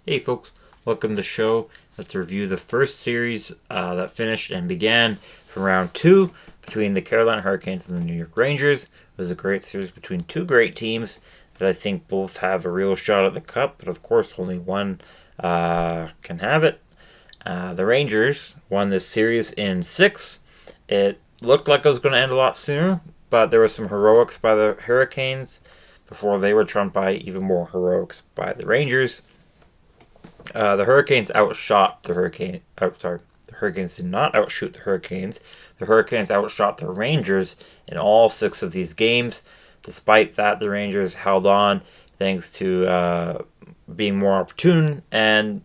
Hey folks, welcome to the show. Let's review the first series that finished and began from round 2 between the Carolina Hurricanes and the New York Rangers. It was a great series between two great teams that I think both have a real shot at the cup, but of course only one can have it. The Rangers won this series in 6. It looked like it was going to end a lot sooner, but there was some heroics by the Hurricanes before they were trumped by even more heroics by the Rangers. The Hurricanes outshot the Hurricane. The Hurricanes did not outshoot the Hurricanes. The Hurricanes outshot the Rangers in all 6 of these games. Despite that, the Rangers held on thanks to being more opportune and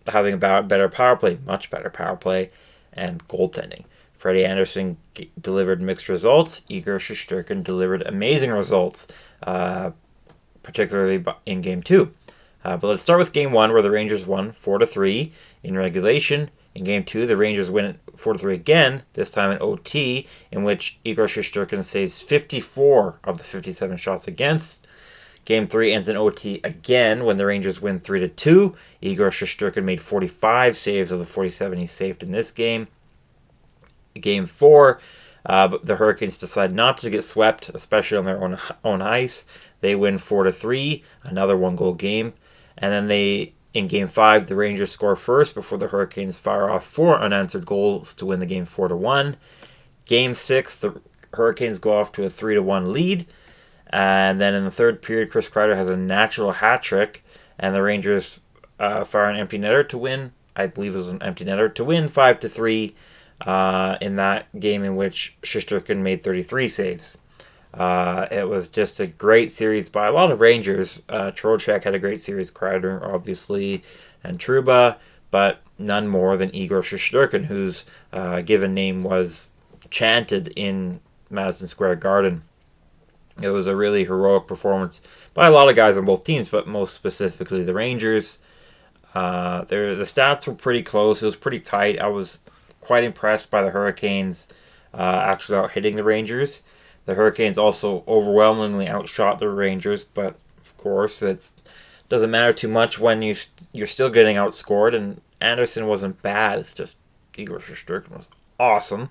having a better power play, much better power play, and goaltending. Freddie Anderson delivered mixed results. Igor Shesterkin delivered amazing results, particularly in Game 2. But let's start with Game 1, where the Rangers won 4-3 in regulation. In Game 2, the Rangers win 4-3 again, this time in OT, in which Igor Shesterkin saves 54 of the 57 shots against. Game 3 ends in OT again when the Rangers win 3-2. Igor Shesterkin made 45 saves of the 47 he saved in this game. Game 4, the Hurricanes decide not to get swept, especially on their own ice. They win 4-3, another one-goal game. And then in Game 5, the Rangers score first before the Hurricanes fire off 4 unanswered goals to win the game 4-1. Game 6, the Hurricanes go off to a 3-1 lead. And then in the third period, Chris Kreider has a natural hat trick, and the Rangers fire an empty netter to win. I believe it was an empty netter to win 5-3 in that game in which Shesterkin made 33 saves. It was just a great series by a lot of Rangers. Trocheck had a great series, Kreider, obviously, and Trouba, but none more than Igor Shesterkin, whose given name was chanted in Madison Square Garden. It was a really heroic performance by a lot of guys on both teams, but most specifically the Rangers. The stats were pretty close. It was pretty tight. I was quite impressed by the Hurricanes actually out hitting the Rangers. The Hurricanes also overwhelmingly outshot the Rangers, but of course it doesn't matter too much when you're still getting outscored. And Anderson wasn't bad. It's just Igor Shesterkin was awesome.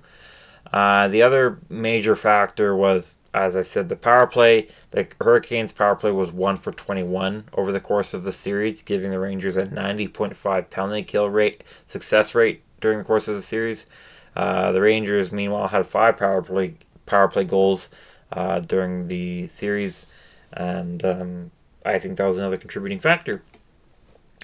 The other major factor was, as I said, the power play. The Hurricanes' power play was 1 for 21 over the course of the series, giving the Rangers a 90.5 penalty kill rate success rate during the course of the series. The Rangers, meanwhile, had 5 power play goals during the series, and I think that was another contributing factor.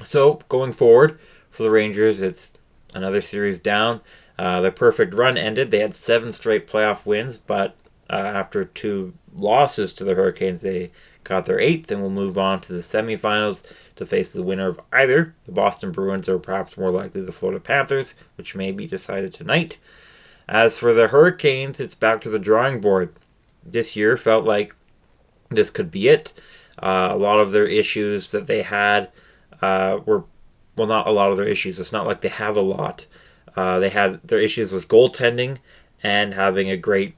So going forward for the Rangers, it's another series down. Their perfect run ended. They had 7 straight playoff wins, but after 2 losses to the Hurricanes, they got their 8th and will move on to the semifinals to face the winner of either the Boston Bruins or perhaps more likely the Florida Panthers, which may be decided tonight. As for the Hurricanes, it's back to the drawing board. This year felt like this could be it. A lot of their issues that they had were, well, not a lot of their issues. It's not like they have a lot. They had their issues with goaltending and having a great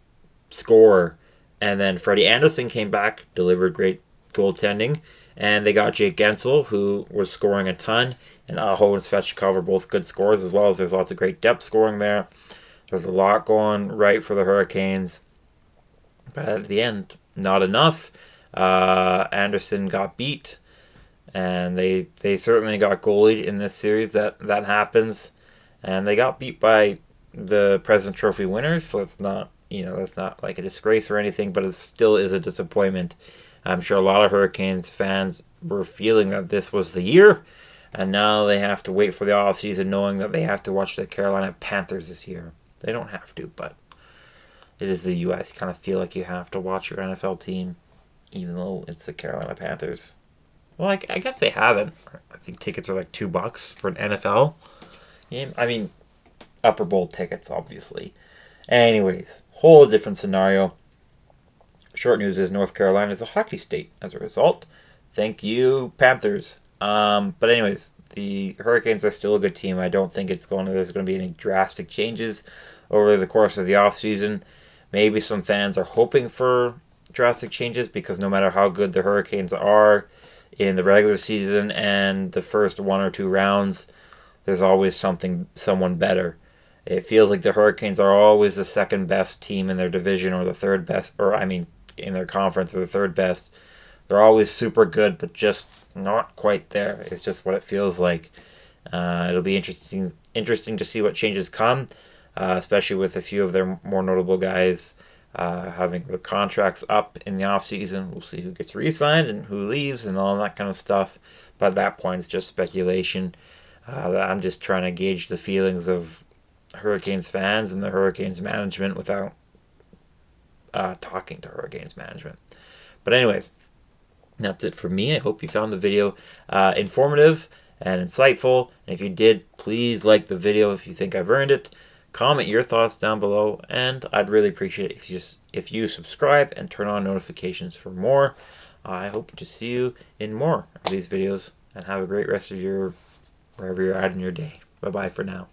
scorer. And then Freddie Anderson came back, delivered great goaltending. And they got Jake Guentzel, who was scoring a ton. And Aho and Svechnikov are both good scorers, as well as there's lots of great depth scoring there. There's a lot going right for the Hurricanes. But at the end, not enough. Anderson got beat. And they certainly got goalied in this series. That happens. And they got beat by the President's Trophy winners, so it's not, that's not like a disgrace or anything, but it still is a disappointment. I'm sure a lot of Hurricanes fans were feeling that this was the year, and now they have to wait for the offseason knowing that they have to watch the Carolina Panthers this year. They don't have to, but it is the U.S. You kind of feel like you have to watch your NFL team, even though it's the Carolina Panthers. Well, I guess they haven't. I think tickets are like $2 for an NFL game. I mean, upper bowl tickets, obviously. Anyways, whole different scenario. Short news is North Carolina is a hockey state as a result. Thank you, Panthers. But anyways, the Hurricanes are still a good team. I don't think there's going to be any drastic changes over the course of the offseason. Maybe some fans are hoping for drastic changes because no matter how good the Hurricanes are, in the regular season and the first 1 or 2 rounds, there's always someone better. It feels like the Hurricanes are always the second best team in their division, or the third best, or I mean, in their conference, or the third best. They're always super good, but just not quite there. It's just what it feels like. It'll be interesting to see what changes come, especially with a few of their more notable guys having their contracts up in the offseason. We'll see who gets re-signed and who leaves and all that kind of stuff. But at that point, it's just speculation. I'm just trying to gauge the feelings of Hurricanes fans and the Hurricanes management without talking to Hurricanes management. But anyways, that's it for me. I hope you found the video informative and insightful. And if you did, please like the video if you think I've earned it. Comment your thoughts down below, and I'd really appreciate it if you subscribe and turn on notifications for more. I hope to see you in more of these videos, and have a great rest of your wherever you're at in your day. Bye bye for now.